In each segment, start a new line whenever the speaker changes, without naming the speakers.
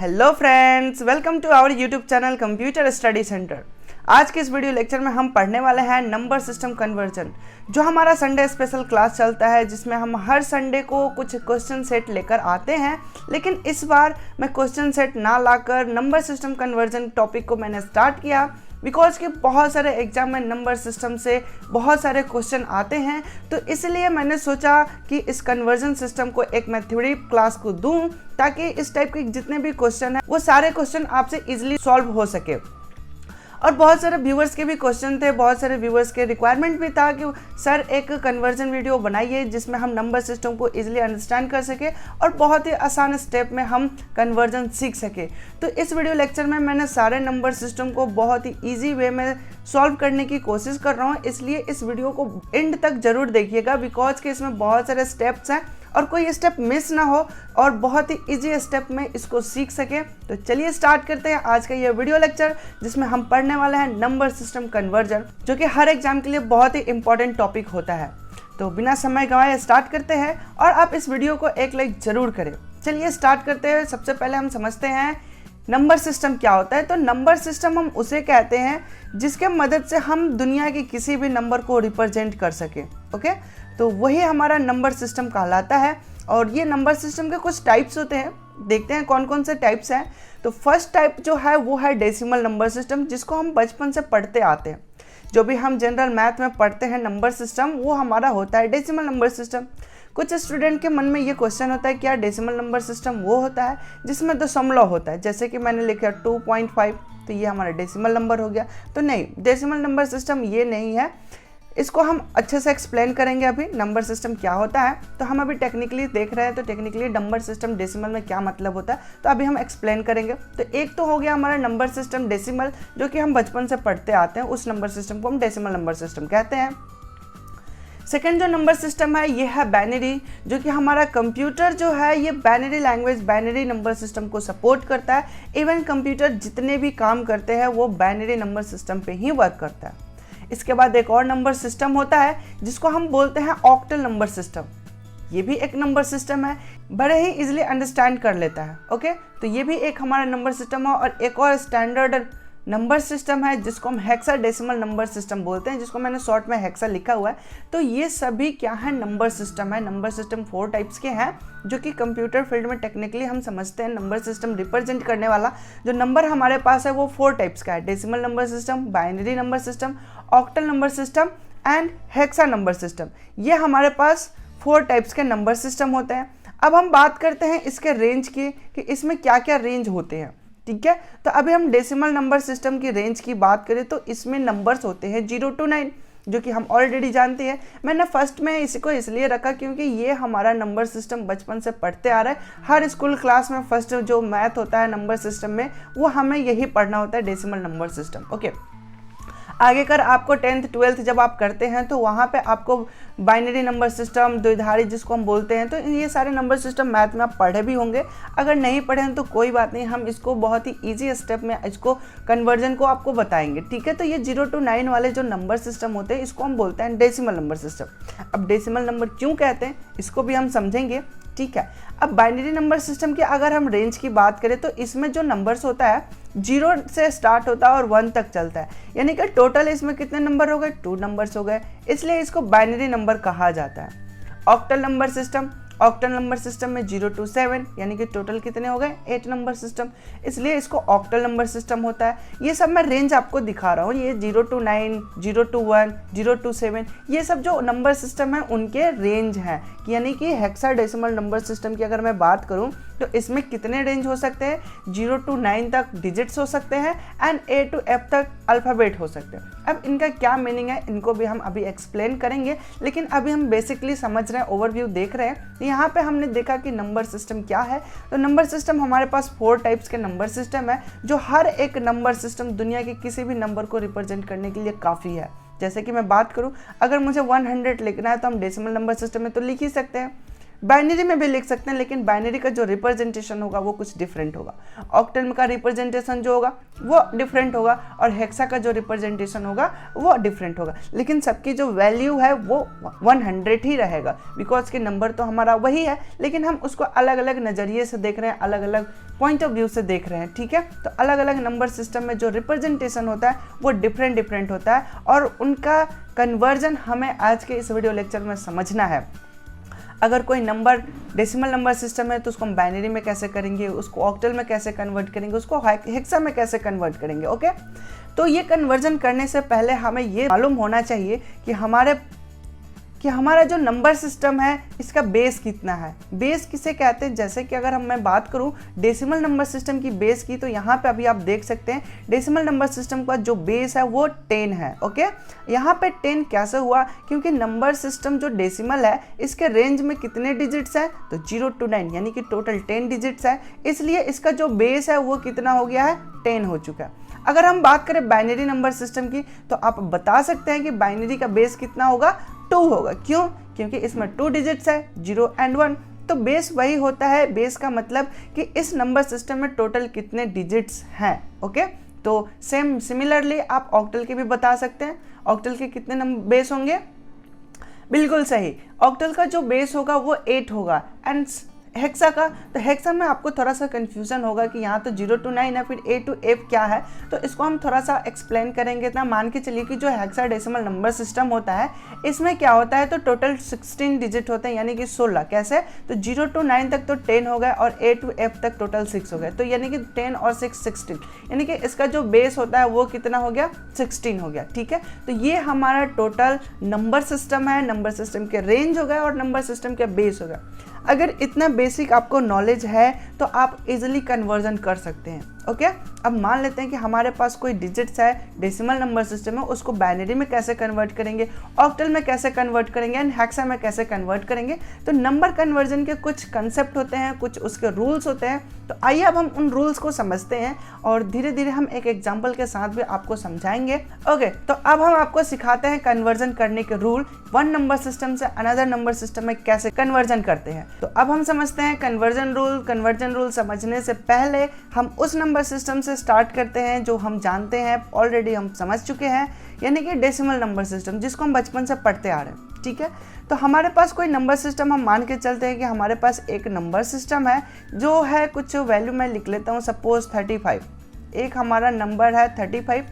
Hello friends, welcome to our YouTube channel computer study centre. आज के इस video lecture में हम पढ़ने वाले हैं नंबर सिस्टम कन्वर्जन, जो हमारा संडे स्पेशल क्लास चलता है, जिसमें हम हर संडे को कुछ क्वेश्चन सेट लेकर आते हैं। लेकिन इस बार मैं क्वेश्चन सेट ना लाकर नंबर सिस्टम कन्वर्जन टॉपिक को मैंने स्टार्ट किया बिकॉज कि बहुत सारे एग्जाम में नंबर सिस्टम से बहुत सारे क्वेश्चन आते हैं। तो इसलिए मैंने सोचा कि इस कन्वर्जन सिस्टम को एक मैं थ्योरी क्लास को दूं, ताकि इस टाइप के जितने भी क्वेश्चन हैं वो सारे क्वेश्चन आपसे इजीली सॉल्व हो सके। और बहुत सारे व्यूवर्स के भी क्वेश्चन थे, बहुत सारे व्यूवर्स के रिक्वायरमेंट भी था कि सर एक कन्वर्जन वीडियो बनाइए जिसमें हम नंबर सिस्टम को इजीली अंडरस्टैंड कर सके और बहुत ही आसान स्टेप में हम कन्वर्जन सीख सके। तो इस वीडियो लेक्चर में मैंने सारे नंबर सिस्टम को बहुत ही ईजी वे में सॉल्व करने की कोशिश कर रहा हूँ, इसलिए इस वीडियो को एंड तक जरूर देखिएगा बिकॉज कि इसमें बहुत सारे स्टेप्स हैं और कोई स्टेप मिस ना हो और बहुत ही इजी स्टेप में इसको सीख सके। तो चलिए स्टार्ट करते हैं आज का ये वीडियो लेक्चर, जिसमें हम पढ़ने वाले हैं नंबर सिस्टम कन्वर्जन, जो कि हर एग्जाम के लिए बहुत ही इंपॉर्टेंट टॉपिक होता है। तो बिना समय गंवाए स्टार्ट करते हैं और आप इस वीडियो को एक लाइक जरूर करें। चलिए स्टार्ट करते हैं। सबसे पहले हम समझते हैं नंबर सिस्टम क्या होता है। तो नंबर सिस्टम हम उसे कहते हैं जिसके मदद से हम दुनिया के किसी भी नंबर को रिप्रेजेंट कर सके। ओके, तो वही हमारा नंबर सिस्टम कहलाता है। और ये नंबर सिस्टम के कुछ टाइप्स होते हैं, देखते हैं कौन कौन से टाइप्स हैं। तो फर्स्ट टाइप जो है वो है डेसिमल नंबर सिस्टम, जिसको हम बचपन से पढ़ते आते हैं। जो भी हम जनरल मैथ में पढ़ते हैं नंबर सिस्टम, वो हमारा होता है डेसिमल नंबर सिस्टम। कुछ स्टूडेंट के मन में ये क्वेश्चन होता है क्या डेसिमल नंबर सिस्टम वो होता है जिसमें दशमलव होता है, जैसे कि मैंने लिखा 2.5, तो ये हमारा डेसिमल नंबर हो गया। तो नहीं, डेसिमल नंबर सिस्टम ये नहीं है। इसको हम अच्छे से एक्सप्लेन करेंगे अभी नंबर सिस्टम क्या होता है। तो हम अभी टेक्निकली देख रहे हैं, तो टेक्निकली नंबर सिस्टम डेसिमल में क्या मतलब होता है, तो अभी हम एक्सप्लेन करेंगे। तो एक तो हो गया हमारा नंबर सिस्टम डेसिमल, जो कि हम बचपन से पढ़ते आते हैं, उस नंबर सिस्टम को हम डेसिमल नंबर सिस्टम कहते हैं। सेकेंड जो नंबर सिस्टम है ये है बाइनरी, जो कि हमारा कंप्यूटर जो है ये binary language, binary number system को सपोर्ट करता है। इवन कंप्यूटर जितने भी काम करते हैं वो बाइनरी नंबर सिस्टम पे ही वर्क करता है। इसके बाद एक और नंबर सिस्टम होता है जिसको हम बोलते हैं ऑक्टल नंबर सिस्टम। ये भी एक नंबर सिस्टम है, बड़े ही इजीली अंडरस्टैंड कर लेता है। ओके, तो ये भी एक हमारा नंबर सिस्टम है। और एक और स्टैंडर्ड नंबर सिस्टम है जिसको हम हेक्साडेसिमल नंबर सिस्टम बोलते हैं, जिसको मैंने शॉर्ट में हेक्सा लिखा हुआ है। तो ये सभी क्या है, नंबर सिस्टम है। नंबर सिस्टम 4 टाइप्स के हैं, जो कि कंप्यूटर फील्ड में टेक्निकली हम समझते हैं। नंबर सिस्टम रिप्रेजेंट करने वाला जो नंबर हमारे पास है वो 4 टाइप्स का है, decimal number system, binary number system, octal number system and hexa number system. ये हमारे पास 4 टाइप्स के नंबर सिस्टम होते हैं। अब हम बात करते हैं इसके रेंज की, कि इसमें क्या क्या रेंज होते हैं। ठीक है, तो अभी हम डेसिमल नंबर सिस्टम की रेंज की बात करें तो इसमें नंबर्स होते हैं 0 to 9, जो कि हम ऑलरेडी जानते हैं। मैंने फर्स्ट में इसको इसलिए रखा क्योंकि ये हमारा नंबर सिस्टम बचपन से पढ़ते आ रहा है। हर स्कूल क्लास में फर्स्ट जो मैथ होता है नंबर सिस्टम में, वो हमें यही पढ़ना होता है, डेसिमल नंबर सिस्टम। ओके, आगे कर आपको 10th 12th जब आप करते हैं तो वहाँ पे आपको बाइनरी नंबर सिस्टम, द्विधारी जिसको हम बोलते हैं, तो ये सारे नंबर सिस्टम मैथ में आप पढ़े भी होंगे। अगर नहीं पढ़े हैं तो कोई बात नहीं, हम इसको बहुत ही इजी स्टेप में इसको कन्वर्जन को आपको बताएंगे। ठीक है, तो ये 0 to 9 वाले जो नंबर सिस्टम होते हैं इसको हम बोलते हैं डेसिमल नंबर सिस्टम। अब डेसिमल नंबर क्यों कहते हैं इसको भी हम समझेंगे। ठीक है, अब बाइनरी नंबर सिस्टम की अगर हम रेंज की बात करें तो इसमें जो नंबर्स होता है 0 से स्टार्ट होता है और 1 तक चलता है, यानी कि टोटल इसमें कितने नंबर हो गए, 2 नंबर्स हो गए, इसलिए इसको बाइनरी नंबर कहा जाता है। Octal number system, octal number system में 0 to 7 यानी कि टोटल कितने हो गए, 8 नंबर सिस्टम, इसलिए इसको ऑक्टल नंबर सिस्टम होता है। ये सब मैं रेंज आपको दिखा रहा हूँ, ये 0 to 9, 0 to 1, 0 to 7, ये सब जो नंबर सिस्टम है उनके रेंज हैं। यानी कि हेक्साडेसिमल नंबर सिस्टम की अगर मैं बात करूँ तो इसमें कितने रेंज हो सकते हैं, 0 to 9 तक डिजिट्स हो सकते हैं एंड A to F तक अल्फ़ाबेट हो सकते हैं। अब इनका क्या मीनिंग है इनको भी हम अभी एक्सप्लेन करेंगे, लेकिन अभी हम बेसिकली समझ रहे हैं, ओवरव्यू देख रहे हैं। यहाँ पे हमने देखा कि नंबर सिस्टम क्या है। तो नंबर सिस्टम हमारे पास 4 टाइप्स के नंबर सिस्टम है, जो हर एक नंबर सिस्टम दुनिया के किसी भी नंबर को रिप्रेजेंट करने के लिए काफ़ी है। जैसे कि मैं बात करूं, अगर मुझे 100 लिखना है तो हम डेसिमल नंबर सिस्टम में तो लिख ही सकते हैं। बाइनरी में भी लिख सकते हैं, लेकिन बाइनरी का जो रिप्रेजेंटेशन होगा वो कुछ डिफरेंट होगा। ऑक्टल का रिप्रेजेंटेशन जो होगा वो डिफरेंट होगा और हेक्सा का जो रिप्रेजेंटेशन होगा वो डिफरेंट होगा, लेकिन सबकी जो वैल्यू है वो 100 ही रहेगा, बिकॉज के नंबर तो हमारा वही है, लेकिन हम उसको अलग अलग नज़रिए से देख रहे हैं, अलग अलग पॉइंट ऑफ व्यू से देख रहे हैं। ठीक है, तो अलग अलग नंबर सिस्टम में जो रिप्रेजेंटेशन होता है वो डिफरेंट होता है और उनका कन्वर्जन हमें आज के इस वीडियो लेक्चर में समझना है। अगर कोई नंबर डेसिमल नंबर सिस्टम है तो उसको हम बाइनरी में कैसे करेंगे, उसको ऑक्टल में कैसे कन्वर्ट करेंगे, उसको हेक्सा में कैसे कन्वर्ट करेंगे। ओके, तो ये कन्वर्जन करने से पहले हमें ये मालूम होना चाहिए कि हमारा जो नंबर सिस्टम है इसका बेस कितना है। बेस किसे कहते हैं, जैसे कि अगर मैं बात करूं डेसिमल नंबर सिस्टम की बेस की, तो यहाँ पे अभी आप देख सकते हैं डेसिमल नंबर सिस्टम का जो बेस है वो 10 है। ओके, यहाँ पे 10 कैसे हुआ, क्योंकि नंबर सिस्टम जो डेसिमल है इसके रेंज में कितने डिजिट्स हैं, तो 0 to 9 यानी कि टोटल 10 डिजिट्स है, इसलिए इसका जो बेस है वो कितना हो गया है, 10 हो चुका है। अगर हम बात करें बाइनरी नंबर सिस्टम की, तो आप बता सकते हैं कि बाइनरी का बेस कितना होगा, 2 होगा। क्यों, क्योंकि इसमें 2 डिजिट्स है, 0 and 1, तो बेस वही होता है। बेस का मतलब कि इस नंबर सिस्टम में टोटल कितने डिजिट्स हैं। ओके, तो सिमिलरली आप ऑक्टल के भी बता सकते हैं, ऑक्टल के कितने नंबर बेस होंगे, बिल्कुल सही, ऑक्टल का जो बेस होगा वो 8 होगा। एंड हेक्सा का, तो हेक्सा में आपको थोड़ा सा कंफ्यूजन होगा कि यहाँ तो 0 to 9 है, फिर A to F क्या है, तो इसको हम थोड़ा सा एक्सप्लेन करेंगे। इतना मान के चलिए कि जो हेक्साडेसिमल नंबर सिस्टम होता है इसमें क्या होता है, तो टोटल 16 डिजिट होते हैं, यानी कि 16। कैसे, तो 0 to 9 तक तो 10 हो गए और A to F तक टोटल 6 हो गए, तो यानी कि 10 और 6 16, यानी कि इसका जो बेस होता है वो कितना हो गया, 16 हो गया। ठीक है, तो ये हमारा टोटल नंबर सिस्टम है, नंबर सिस्टम के रेंज हो गए और नंबर सिस्टम के बेस हो गया। अगर इतना बेसिक आपको नॉलेज है तो आप इजीली कन्वर्जन कर सकते हैं। ओके, अब मान लेते हैं कि हमारे पास कोई डिजिट्स है, डेसिमल नंबर सिस्टम है, उसको बाइनरी में कैसे कन्वर्ट करेंगे, ऑक्टल में कैसे कन्वर्ट करेंगे एंड हेक्सा में कैसे कन्वर्ट करेंगे। तो नंबर कन्वर्जन के कुछ कंसेप्ट होते हैं, कुछ उसके रूल्स होते हैं, तो आइए अब हम उन रूल्स को समझते हैं और धीरे धीरे हम एक एग्जाम्पल के साथ भी आपको समझाएंगे। ओके, तो अब हम आपको सिखाते हैं कन्वर्जन करने के रूल, वन नंबर सिस्टम से अनदर नंबर सिस्टम में कैसे कन्वर्जन करते हैं। तो अब हम समझते हैं कन्वर्जन रूल। कन्वर्जन रूल समझने से पहले हम उस नंबर सिस्टम से स्टार्ट करते हैं जो हम जानते हैं, ऑलरेडी हम समझ चुके हैं, यानी कि डेसिमल नंबर सिस्टम, जिसको हम बचपन से पढ़ते आ रहे हैं। ठीक है, तो हमारे पास कोई नंबर सिस्टम, हम मान के चलते हैं कि हमारे पास एक नंबर सिस्टम है जो है, कुछ वैल्यू मैं लिख लेता हूँ, सपोज 35, एक हमारा नंबर है 35।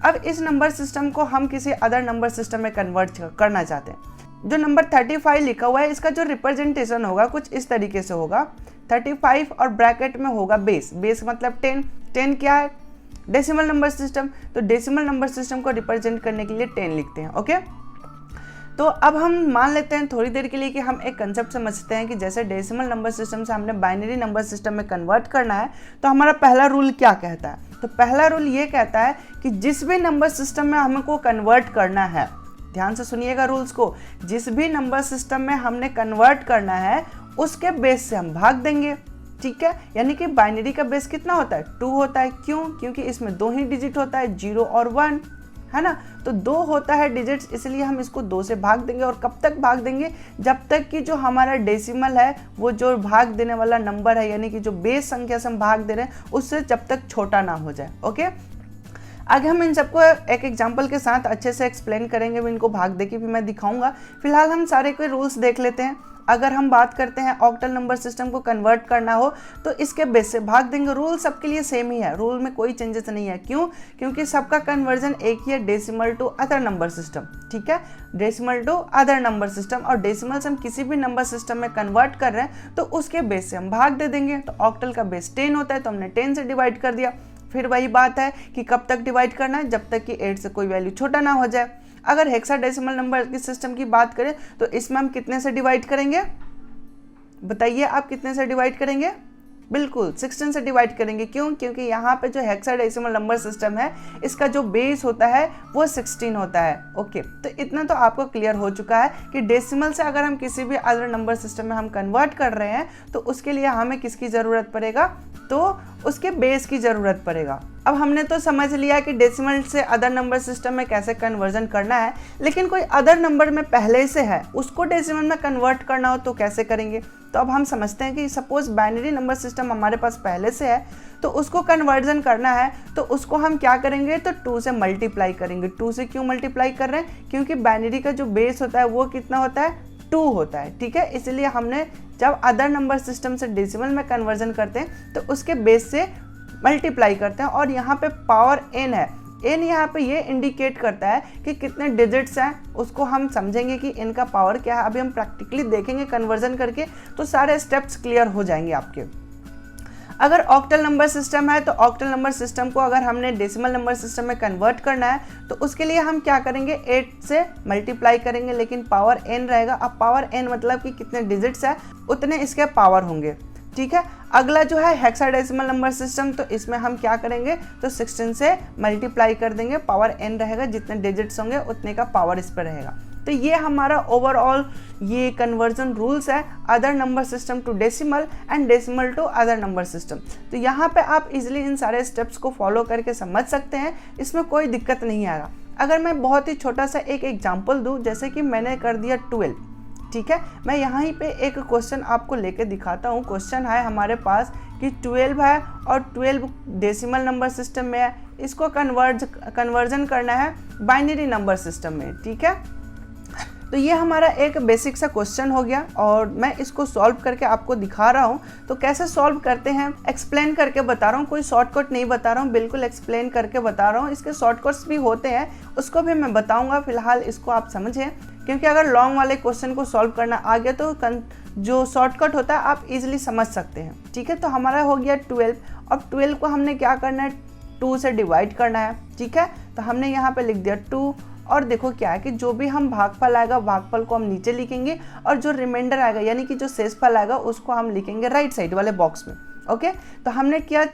अब इस नंबर सिस्टम को हम किसी अदर नंबर सिस्टम में कन्वर्ट करना चाहते हैं। जो नंबर 35 लिखा हुआ है इसका जो रिप्रेजेंटेशन होगा कुछ इस तरीके से होगा, 35 और ब्रैकेट में होगा बेस, बेस मतलब 10। 10 क्या है, डेसिमल नंबर सिस्टम, तो डेसिमल नंबर सिस्टम को रिप्रेजेंट करने के लिए 10 लिखते हैं। ओके, तो अब हम मान लेते हैं थोड़ी देर के लिए कि हम एक कंसेप्ट समझते हैं कि जैसे डेसिमल नंबर सिस्टम से हमने बाइनरी नंबर सिस्टम में कन्वर्ट करना है, तो हमारा पहला रूल क्या कहता है, तो पहला रूल ये कहता है कि जिस भी नंबर सिस्टम में हमको कन्वर्ट करना है, ध्यान से सुनिएगा रूल्स को, जिस भी नंबर सिस्टम में हमने कन्वर्ट करना है उसके बेस से हम भाग देंगे। ठीक है, यानी कि बाइनरी का बेस कितना होता है, 2 होता है। क्यों, क्योंकि इसमें 2 ही डिजिट होता है, 0 और 1, है ना, तो 2 होता है डिजिट्स, इसलिए हम इसको 2 से भाग देंगे। और कब तक भाग देंगे, जब तक कि जो हमारा डेसिमल है वो जो भाग देने वाला नंबर है, यानी कि जो बेस संख्या से हम भाग दे रहे हैं उससे जब तक छोटा ना हो जाए। ओके, आगे हम इन सबको एक एग्जांपल के साथ अच्छे से एक्सप्लेन करेंगे, भी इनको भाग दे के भी मैं दिखाऊंगा। फिलहाल हम सारे कोई रूल्स देख लेते हैं। अगर हम बात करते हैं ऑक्टल नंबर सिस्टम को कन्वर्ट करना हो तो इसके बेस से भाग देंगे। रूल सबके लिए सेम ही है, रूल में कोई चेंजेस नहीं है। क्यों, क्योंकि सबका कन्वर्जन एक ही है, decimal to other number system. ठीक है, decimal to other number system, और डेसिमल से हम किसी भी नंबर सिस्टम में कन्वर्ट कर रहे हैं तो उसके बेस से हम भाग दे देंगे। तो ऑक्टल का बेस 10 होता है तो हमने 10 से डिवाइड कर दिया। फिर वही बात है कि कब तक डिवाइड करना है, जब तक कि 8 से कोई वैल्यू छोटा ना हो जाए। अगर हेक्साडेसिमल नंबर की सिस्टम की बात करें तो इसमें हम कितने से डिवाइड करेंगे, बताइए आप कितने से डिवाइड करेंगे, बिल्कुल 16 से डिवाइड करेंगे। क्यों, क्योंकि यहाँ पे जो हेक्साडेसिमल नंबर सिस्टम है इसका जो बेस होता है वो 16 होता है। ओके, तो इतना तो आपको क्लियर हो चुका है कि डेसिमल से अगर हम किसी भी अदर नंबर सिस्टम में हम कन्वर्ट कर रहे हैं तो उसके लिए हमें किसकी ज़रूरत पड़ेगा, तो उसके बेस की ज़रूरत पड़ेगा। अब हमने तो समझ लिया कि डेसिमल से अदर नंबर सिस्टम में कैसे कन्वर्जन करना है, लेकिन कोई अदर नंबर में पहले से है उसको डेसिमल में कन्वर्ट करना हो तो कैसे करेंगे। तो अब हम समझते हैं कि सपोज बाइनरी नंबर सिस्टम हमारे पास पहले से है, तो उसको कन्वर्जन करना है तो उसको हम क्या करेंगे, तो 2 से मल्टीप्लाई करेंगे। 2 से क्यों मल्टीप्लाई कर रहे हैं, क्योंकि बाइनरी का जो बेस होता है वो कितना होता है, 2 होता है। ठीक है, इसलिए हमने जब अदर नंबर सिस्टम से डेसिमल में कन्वर्जन करते हैं तो उसके बेस से मल्टीप्लाई करते हैं। और यहाँ पे पावर n है, n यहाँ पे ये इंडिकेट करता है कि कितने डिजिट्स हैं, उसको हम समझेंगे कि n का पावर क्या है। अभी हम प्रैक्टिकली देखेंगे कन्वर्जन करके, तो सारे स्टेप्स क्लियर हो जाएंगे आपके। अगर ऑक्टल नंबर सिस्टम है तो ऑक्टल नंबर सिस्टम को अगर हमने डेसिमल नंबर सिस्टम में कन्वर्ट करना है तो उसके लिए हम क्या करेंगे, 8 से मल्टीप्लाई करेंगे, लेकिन पावर n रहेगा। अब पावर n मतलब कि कितने डिजिट्स है उतने इसके पावर होंगे। ठीक है, अगला जो है हेक्साडेसिमल नंबर सिस्टम, तो इसमें हम क्या करेंगे, तो 16 से मल्टीप्लाई कर देंगे, पावर n रहेगा, जितने डिजिट्स होंगे उतने का पावर इस पर रहेगा। तो ये हमारा ओवरऑल ये कन्वर्जन रूल्स है other number system to decimal and decimal to other number system. तो यहाँ पे आप इजीली इन सारे स्टेप्स को फॉलो करके समझ सकते हैं, इसमें कोई दिक्कत नहीं आएगा। अगर मैं बहुत ही छोटा सा एक एग्जांपल दूँ, जैसे कि मैंने कर दिया 12, ठीक है, मैं यहाँ ही पे एक क्वेश्चन आपको लेके दिखाता हूँ। क्वेश्चन है हमारे पास कि 12 है और 12 डेसिमल नंबर सिस्टम में है, इसको कन्वर्जन करना है बाइनरी नंबर सिस्टम में। ठीक है, तो ये हमारा एक बेसिक सा क्वेश्चन हो गया और मैं इसको सॉल्व करके आपको दिखा रहा हूँ। तो कैसे सॉल्व करते हैं एक्सप्लेन करके बता रहा हूँ, कोई शॉर्टकट नहीं बता रहा हूँ, बिल्कुल एक्सप्लेन करके बता रहा हूँ। इसके शॉर्टकट्स भी होते हैं, उसको भी मैं बताऊँगा, फिलहाल इसको आप समझें, क्योंकि अगर लॉन्ग वाले क्वेश्चन को सॉल्व करना आ गया तो जो शॉर्टकट होता है आप इजीली समझ सकते हैं। ठीक है, तो हमारा हो गया 12। अब 12 को हमने क्या करना है, 2 से डिवाइड करना है। ठीक है, तो हमने यहाँ पे लिख दिया 2, और देखो क्या है कि जो भी हम भागफल आएगा भागफल को हम नीचे लिखेंगे, और जो रिमाइंडर आएगा यानी कि जो शेषफल आएगा उसको हम लिखेंगे राइट साइड वाले बॉक्स में। ओके, तो हमने किया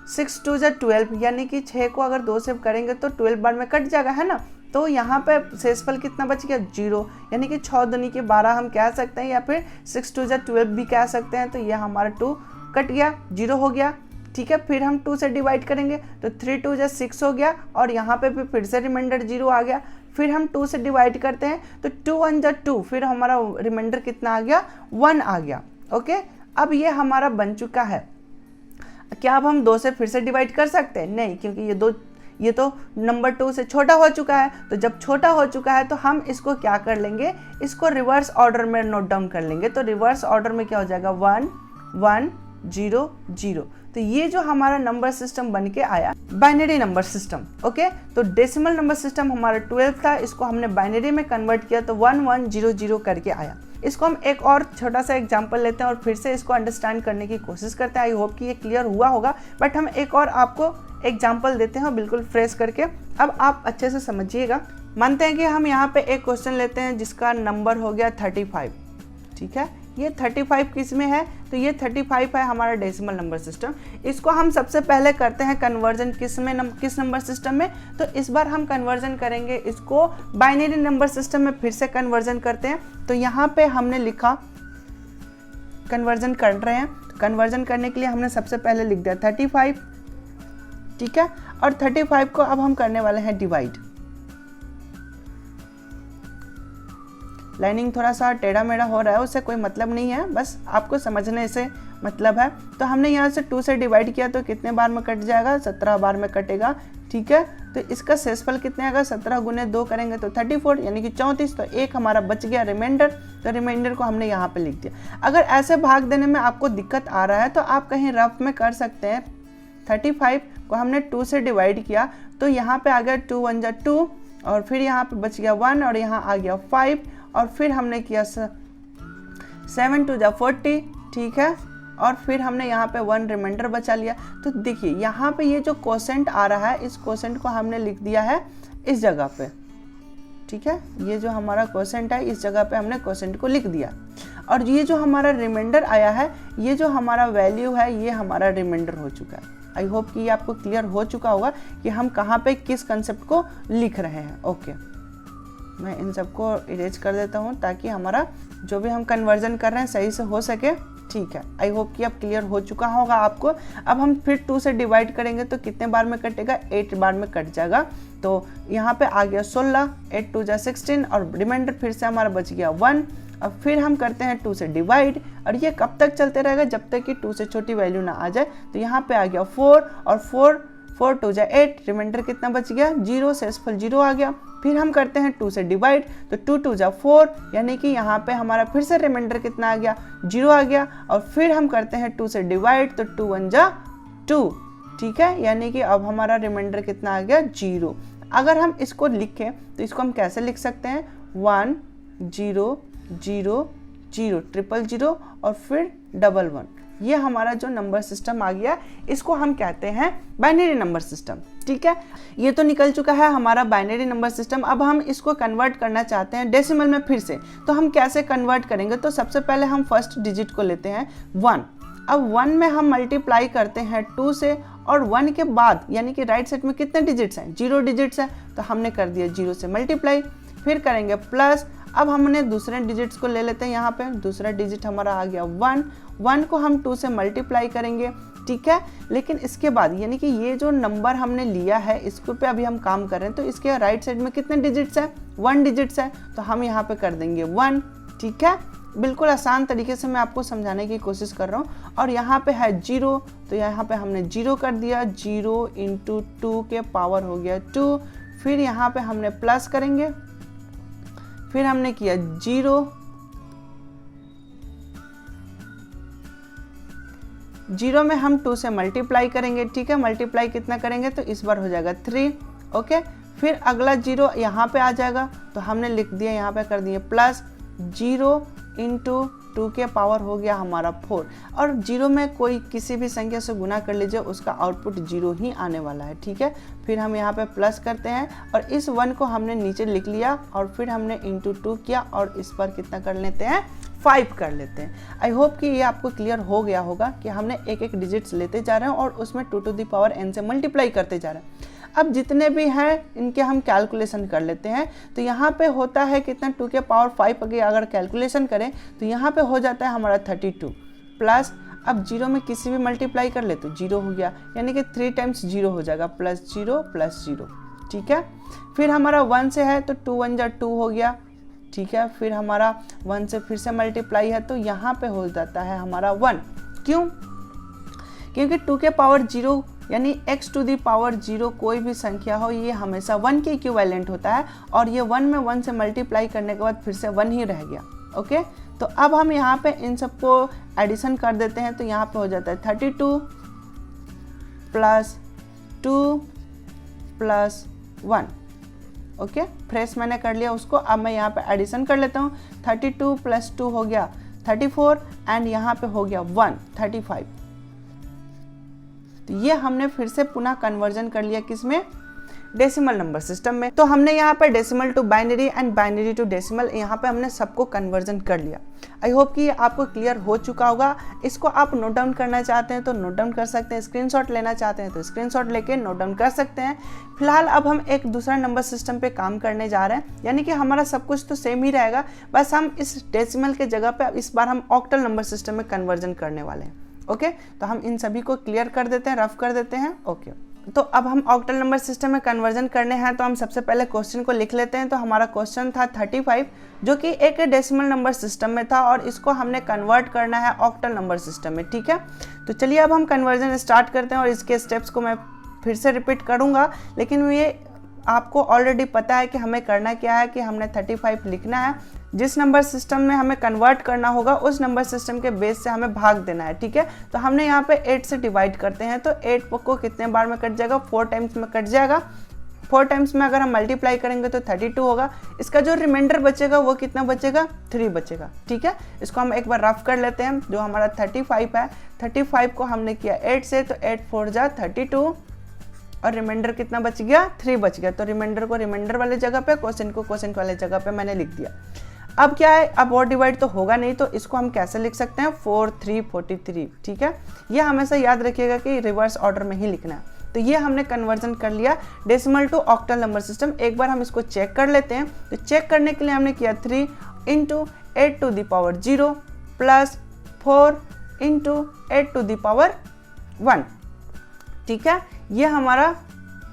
6 2 जा 12, यानी कि 6 को अगर 2 से करेंगे तो 12 बार में कट जाएगा, है ना। तो यहाँ पे शेषफल कितना बच गया, 0, यानी कि 6 दूनी के 12 हम कह सकते हैं, या फिर 6 2 जा 12 भी कह सकते हैं। तो ये हमारा 2 कट गया, 0 हो गया। ठीक है, फिर हम 2 से डिवाइड करेंगे तो 3 2 जा 6 हो गया, और यहाँ पे भी फिर से रिमाइंडर 0 आ गया। फिर हम 2 से डिवाइड करते हैं तो 2 1 जा 2, फिर हमारा रिमाइंडर कितना आ गया, 1 आ गया। ओके, अब ये हमारा बन चुका है। क्या अब हम 2 से फिर से डिवाइड कर सकते हैं, नहीं, क्योंकि ये तो नंबर 2 से छोटा हो चुका है। तो जब छोटा हो चुका है तो हम इसको क्या कर लेंगे, इसको रिवर्स ऑर्डर में नोट डाउन कर लेंगे। तो रिवर्स ऑर्डर में क्या हो जाएगा, 1 1 0 0। तो ये जो हमारा नंबर सिस्टम बन के आया बाइनरी नंबर सिस्टम। ओके, तो डेसिमल नंबर सिस्टम हमारा 12 था, इसको हमने बाइनरी में कन्वर्ट किया तो 1 1 0 0 करके आया। इसको हम एक और छोटा सा एग्जांपल लेते हैं और फिर से इसको अंडरस्टैंड करने की कोशिश करते हैं। आई होप कि ये क्लियर हुआ होगा, बट हम एक और आपको एग्जांपल देते हैं बिल्कुल फ्रेश करके। अब आप अच्छे से समझिएगा। मानते हैं कि हम यहाँ पे एक क्वेश्चन लेते हैं जिसका नंबर हो गया 35। ठीक है, ये 35 किस में है, तो ये 35 है हमारा डेसिमल नंबर सिस्टम। इसको हम सबसे पहले करते हैं कन्वर्जन किस नंबर सिस्टम में, तो इस बार हम कन्वर्जन करेंगे इसको बाइनरी नंबर सिस्टम में, फिर से कन्वर्जन करते हैं। तो यहाँ पे हमने लिखा कन्वर्जन कर रहे हैं, कन्वर्जन करने के लिए हमने सबसे पहले लिख दिया 35। ठीक है, और 35 को अब हम करने वाले हैं डिवाइड। लाइनिंग थोड़ा सा टेढ़ा मेढ़ा हो रहा है, उससे कोई मतलब नहीं है, बस आपको समझने से मतलब है। तो हमने यहाँ से 2 से डिवाइड किया तो कितने बार में कट जाएगा, 17 बार में कटेगा। ठीक है, तो इसका शेषफल कितने आएगा, 17 गुने 2 करेंगे तो 34, यानी कि 34। तो एक हमारा बच गया रिमाइंडर, तो रिमाइंडर को हमने यहाँ पे लिख दिया। अगर ऐसे भाग देने में आपको दिक्कत आ रहा है तो आप कहीं रफ में कर सकते हैं। 35 को हमने 2 से डिवाइड किया तो यहाँ पे आ गया 2 1 जा 2, और फिर यहाँ पे बच गया 1, और यहाँ आ गया 5, और फिर हमने किया 7 2 जा 40। ठीक है, और फिर हमने यहाँ पे 1 रिमाइंडर बचा लिया। तो देखिए यहाँ पे ये जो कोसेंट आ रहा है, इस कोसेंट को हमने लिख दिया है इस जगह पे। ठीक है, ये जो हमारा कोसेंट है इस जगह पे हमने कोसेंट को लिख दिया, और ये जो हमारा रिमाइंडर आया है, ये जो हमारा वैल्यू है, ये हमारा रिमाइंडर हो चुका है। आई होप कि ये आपको क्लियर हो चुका होगा कि हम कहाँ पे किस कंसेप्ट को लिख रहे हैं। ओके, मैं इन सबको इरेज कर देता हूँ ताकि हमारा जो भी हम कन्वर्जन कर रहे हैं सही से हो सके। ठीक ठीक है, आई होप कि अब क्लियर हो चुका होगा आपको। अब हम फिर 2 से डिवाइड करेंगे तो कितने बार में कटेगा, 8 बार में कट जाएगा। तो यहाँ पे आ गया 16, 8 2 जा 16 और रिमाइंडर फिर से हमारा बच गया 1। अब फिर हम करते हैं 2 से डिवाइड और ये कब तक चलते रहेगा, जब तक कि 2 से छोटी वैल्यू ना आ जाए। तो यहाँ पे आ गया 4 और 4 2 जा 8, रिमाइंडर कितना बच गया 0, शेषफल 0 आ गया। फिर हम करते हैं 2 से डिवाइड तो 2 2 जा 4, यानी कि यहाँ पे हमारा फिर से रिमाइंडर कितना आ गया 0 आ गया। और फिर हम करते हैं 2 से डिवाइड तो 2 1 जा 2, ठीक है, यानी कि अब हमारा रिमाइंडर कितना आ गया 0। अगर हम इसको लिखें तो इसको हम कैसे लिख सकते हैं, 1 0 0 0 000 और फिर 11। ये हमारा जो नंबर सिस्टम आ गया इसको हम कहते हैं बाइनरी नंबर सिस्टम, ठीक है। ये तो निकल चुका है हमारा बाइनरी नंबर सिस्टम। अब हम इसको कन्वर्ट करना चाहते हैं डेसिमल में फिर से, तो हम कैसे कन्वर्ट करेंगे, तो सबसे पहले हम फर्स्ट डिजिट को लेते हैं 1। अब 1 में हम मल्टीप्लाई करते हैं 2 से और 1 के बाद यानी कि राइट साइड में कितने डिजिट्स हैं, 0 डिजिट्स हैं, तो हमने कर दिया 0 से मल्टीप्लाई। फिर करेंगे प्लस, अब हमने दूसरे डिजिट्स को ले लेते हैं, यहाँ पे दूसरा डिजिट हमारा आ गया 1 को हम 2 से मल्टीप्लाई करेंगे, ठीक है। लेकिन इसके बाद यानी कि ये जो नंबर हमने लिया है इसको पे अभी हम काम कर रहे हैं, तो इसके राइट साइड में कितने डिजिट्स है, 1 डिजिट्स है, तो हम यहाँ पे कर देंगे 1, ठीक है। बिल्कुल आसान तरीके से मैं आपको समझाने की कोशिश कर रहा हूँ। और यहाँ पे है 0, तो यहाँ पे हमने 0 कर दिया, 0 × 2 के पावर हो गया 2। फिर यहाँ पे हमने प्लस करेंगे, फिर हमने किया 0 में हम 2 से मल्टीप्लाई करेंगे, ठीक है। मल्टीप्लाई कितना करेंगे तो इस बार हो जाएगा 3, ओके। फिर अगला 0 यहाँ पे आ जाएगा, तो हमने लिख दिया यहाँ पे कर दिए प्लस 0 × 2 के पावर हो गया हमारा 4। और 0 में कोई किसी भी संख्या से गुना कर लीजिए, उसका आउटपुट 0 ही आने वाला है, ठीक है। फिर हम यहाँ पे प्लस करते हैं और इस 1 को हमने नीचे लिख लिया और फिर हमने × 2 किया और इस पर कितना कर लेते हैं 5 कर लेते हैं। आई होप कि ये आपको क्लियर हो गया होगा कि हमने एक एक डिजिट्स लेते जा रहे हैं और उसमें 2 to the power n से मल्टीप्लाई करते जा रहे हैं। अब जितने भी हैं इनके हम कैलकुलेशन कर लेते हैं। तो यहाँ पे होता है कितना 2 के पावर 5 अगर कैलकुलेशन करें तो यहाँ पे हो जाता है हमारा 32 प्लस, अब 0 में किसी भी मल्टीप्लाई कर ले तो 0 हो गया, यानी कि 3 टाइम्स 0 हो जाएगा, +0 +0, ठीक है। फिर हमारा 1 से है तो 2 1 जा 2 हो गया, ठीक है। फिर हमारा 1 से फिर से मल्टीप्लाई है तो यहाँ पे हो जाता है हमारा 1। क्यों? क्योंकि 2 के पावर 0 यानी x to the power 0 कोई भी संख्या हो ये हमेशा 1 के इक्विवेलेंट होता है और ये 1 में 1 से मल्टीप्लाई करने के बाद फिर से 1 ही रह गया, ओके। तो अब हम यहाँ पे इन सबको एडिशन कर देते हैं, तो यहाँ पे हो जाता है 32 + 2 + 1, ओके। फ्रेश मैंने कर लिया उसको। अब मैं यहाँ पे एडिशन कर लेता हूँ, 32 + 2 हो गया 34 एंड यहाँ पे हो गया 1 35। तो ये हमने फिर से पुनः कन्वर्जन कर लिया किसमें, डेसिमल नंबर सिस्टम में। तो हमने यहाँ पे decimal to binary and binary to decimal यहाँ पे हमने सबको कन्वर्जन कर लिया। आई होप कि ये आपको क्लियर हो चुका होगा। इसको आप नोट डाउन करना चाहते हैं तो नोट डाउन कर सकते हैं, स्क्रीनशॉट लेना चाहते हैं तो स्क्रीनशॉट लेके नोट डाउन कर सकते हैं। फिलहाल अब हम एक दूसरा नंबर सिस्टम पे काम करने जा रहे हैं, यानी कि हमारा सब कुछ तो सेम ही रहेगा, बस हम इस डेसिमल के जगह पे इस बार हम ऑक्टल नंबर सिस्टम में कन्वर्जन करने वाले हैं, ओके। तो हम इन सभी को क्लियर कर देते हैं, रफ कर देते हैं, ओके। तो अब हम ऑक्टल नंबर सिस्टम में कन्वर्जन करने हैं, तो हम सबसे पहले क्वेश्चन को लिख लेते हैं। तो हमारा क्वेश्चन था 35 जो कि एक डेसिमल नंबर सिस्टम में था और इसको हमने कन्वर्ट करना है ऑक्टल नंबर सिस्टम में, ठीक है। तो चलिए अब हम कन्वर्जन स्टार्ट करते हैं और इसके स्टेप्स को मैं फिर से रिपीट करूँगा, लेकिन ये आपको ऑलरेडी पता है कि हमें करना क्या है, कि हमने 35 लिखना है, जिस नंबर सिस्टम में हमें कन्वर्ट करना होगा उस नंबर सिस्टम के बेस से हमें भाग देना है, ठीक है। तो हमने यहाँ पे 8 से डिवाइड करते हैं, तो 8 को कितने बार में कट जाएगा, 4 टाइम्स में कट जाएगा। 4 टाइम्स में अगर हम मल्टीप्लाई करेंगे तो 32 होगा। इसका जो रिमाइंडर बचेगा वो कितना बचेगा, 3 बचेगा, ठीक है। इसको हम एक बार रफ कर लेते हैं। जो हमारा 35 है, 35 को हमने किया 8 से, तो 8 4 जा 32 और रिमाइंडर कितना बच गया, 3 बच गया। तो रिमाइंडर को रिमाइंडर वाले जगह पे, क्वेश्चन को क्वेश्चन वाले जगह पे मैंने लिख दिया। अब क्या है, अब और डिवाइड तो होगा नहीं, तो इसको हम कैसे लिख सकते हैं, 4 3 43, ठीक है। ये हमेशा याद रखिएगा कि रिवर्स ऑर्डर में ही लिखना है। तो ये हमने कन्वर्जन कर लिया decimal to octal number system. एक बार हम इसको चेक कर लेते हैं। तो चेक करने के लिए हमने किया 3 × 8 to the power 0 + 4 into 8 to the power 1। ठीक है, ये हमारा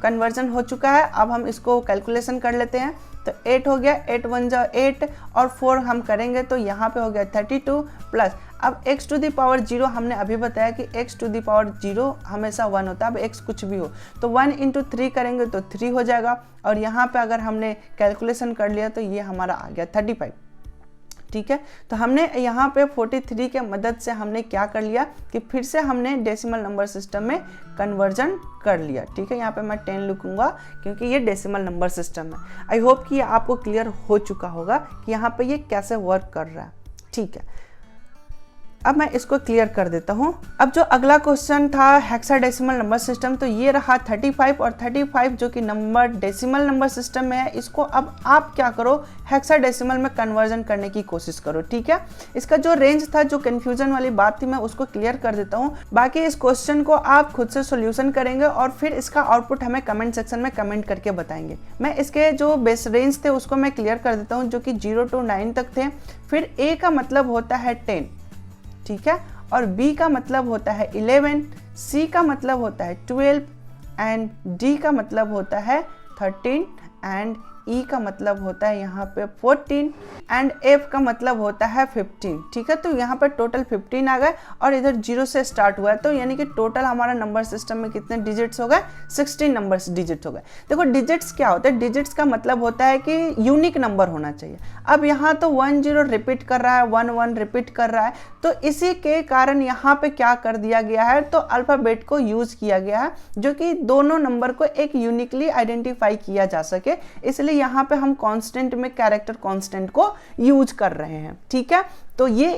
कन्वर्जन हो चुका है। अब हम इसको कैलकुलेशन कर लेते हैं। तो 8 हो गया, 8 1 जा 8 और 4 हम करेंगे तो यहाँ पे हो गया 32 प्लस, अब x टू दी पावर 0 हमने अभी बताया कि x टू दी पावर 0 हमेशा 1 होता है। अब x कुछ भी हो तो 1 इंटू 3 करेंगे तो 3 हो जाएगा, और यहाँ पे अगर हमने कैलकुलेशन कर लिया तो ये हमारा आ गया 35। ठीक है, तो हमने यहाँ पे 43 के मदद से हमने क्या कर लिया कि फिर से हमने डेसिमल नंबर सिस्टम में कन्वर्जन कर लिया। ठीक है, यहाँ पे मैं 10 लिखूंगा क्योंकि ये डेसिमल नंबर सिस्टम है। आई होप कि ये आपको क्लियर हो चुका होगा कि यहाँ पे ये कैसे वर्क कर रहा है। ठीक है, अब मैं इसको क्लियर कर देता हूँ। अब जो अगला क्वेश्चन था हेक्साडेसिमल नंबर सिस्टम, तो ये रहा 35 और 35 जो कि नंबर डेसिमल नंबर सिस्टम में है, इसको अब आप क्या करो हेक्साडेसिमल में कन्वर्जन करने की कोशिश करो। ठीक है, इसका जो रेंज था, जो कन्फ्यूजन वाली बात थी, मैं उसको क्लियर कर देता हूँ। बाकी इस क्वेश्चन को आप खुद से सोल्यूशन करेंगे और फिर इसका आउटपुट हमें कमेंट सेक्शन में कमेंट करके बताएंगे। मैं इसके जो बेस रेंज थे उसको मैं क्लियर कर देता हूँ, जो कि 0 to 9 तक थे। फिर A का मतलब होता है 10, ठीक है, और B का मतलब होता है 11, C का मतलब होता है 12 एंड D का मतलब होता है 13 एंड E का मतलब होता है यहाँ पे 14 एंड F का मतलब होता है 15। ठीक है, तो यहाँ पे टोटल 15 आ गए और इधर 0 से स्टार्ट हुआ है, तो यानी कि टोटल हमारा नंबर सिस्टम में कितने डिजिट्स हो गए, 16 नंबर्स डिजिट हो गए। देखो डिजिट्स क्या होता है, डिजिट्स का मतलब होता है कि यूनिक नंबर होना चाहिए। अब यहाँ तो 1 0 रिपीट कर रहा है, 1 1 रिपीट कर रहा है, तो इसी के कारण यहाँ पे क्या कर दिया गया है, तो अल्फ़ाबेट को यूज किया गया है जो कि दोनों नंबर को एक यूनिकली आइडेंटिफाई किया जा सके, इसलिए यहाँ पे हम कांस्टेंट में कैरेक्टर कांस्टेंट को यूज कर रहे हैं। ठीक है, तो ये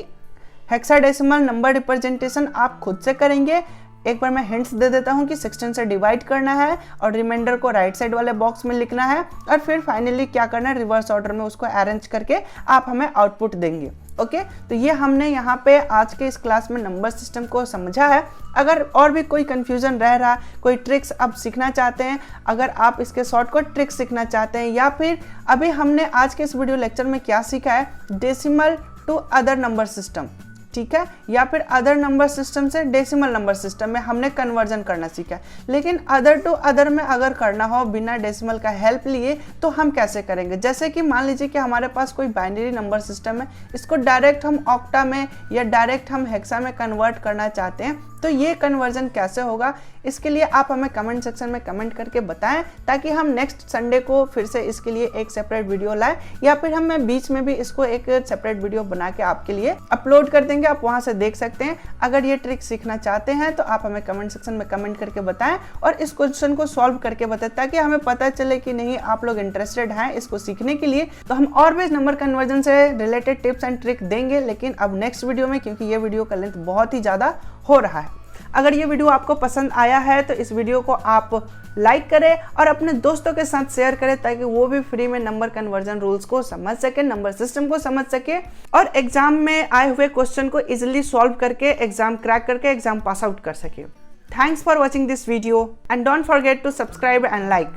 हेक्साडेसिमल नंबर रिप्रेजेंटेशन आप खुद से करेंगे। एक बार मैं हिंट्स दे देता हूं कि 16 से डिवाइड करना है और रिमाइंडर को राइट साइड वाले बॉक्स में लिखना है, और फिर फाइनली क्या करना है, रिवर्स ऑर्डर में उसको अरेंज करके आप हमें आउटपुट देंगे। ओके, तो ये हमने यहाँ पे आज के इस क्लास में नंबर सिस्टम को समझा है। अगर और भी कोई कंफ्यूजन रह रहा, कोई ट्रिक्स आप सीखना चाहते हैं, अगर आप इसके शॉर्टकट ट्रिक्स सीखना चाहते हैं, या फिर अभी हमने आज के इस वीडियो लेक्चर में क्या सीखा है, decimal to other number system, ठीक है, या फिर अदर नंबर सिस्टम से डेसिमल नंबर सिस्टम में हमने कन्वर्जन करना सीखा है। लेकिन अदर टू अदर में अगर करना हो बिना डेसिमल का हेल्प लिए तो हम कैसे करेंगे, जैसे कि मान लीजिए कि हमारे पास कोई बाइनरी नंबर सिस्टम है, इसको डायरेक्ट हम ऑक्टा में या डायरेक्ट हम हेक्सा में कन्वर्ट करना चाहते हैं, तो ये कन्वर्जन कैसे होगा, इसके लिए आप हमें कमेंट सेक्शन में कमेंट करके बताएं, ताकि हम नेक्स्ट संडे को फिर से इसके लिए एक सेपरेट वीडियो लाएं, या फिर हम बीच में भी इसको एक सेपरेट वीडियो बना के आपके लिए अपलोड कर देंगे, आप वहां से देख सकते हैं। अगर ये ट्रिक सीखना चाहते हैं तो आप हमें कमेंट सेक्शन में कमेंट करके बताएं और इस क्वेश्चन को सॉल्व करके बताएं, ताकि हमें पता चले कि नहीं आप लोग इंटरेस्टेड हैं इसको सीखने के लिए। तो हम और भी नंबर कन्वर्जन से रिलेटेड टिप्स एंड ट्रिक देंगे, लेकिन अब नेक्स्ट वीडियो में, क्योंकि ये वीडियो का लेंथ बहुत ही ज़्यादा हो रहा है। अगर ये वीडियो आपको पसंद आया है तो इस वीडियो को आप लाइक करें और अपने दोस्तों के साथ शेयर करें, ताकि वो भी फ्री में नंबर कन्वर्जन रूल्स को समझ सके, नंबर सिस्टम को समझ सके और एग्जाम में आए हुए क्वेश्चन को इजीली सॉल्व करके एग्जाम क्रैक करके एग्जाम पास आउट कर सके। Thanks for watching this video and don't forget to subscribe and like.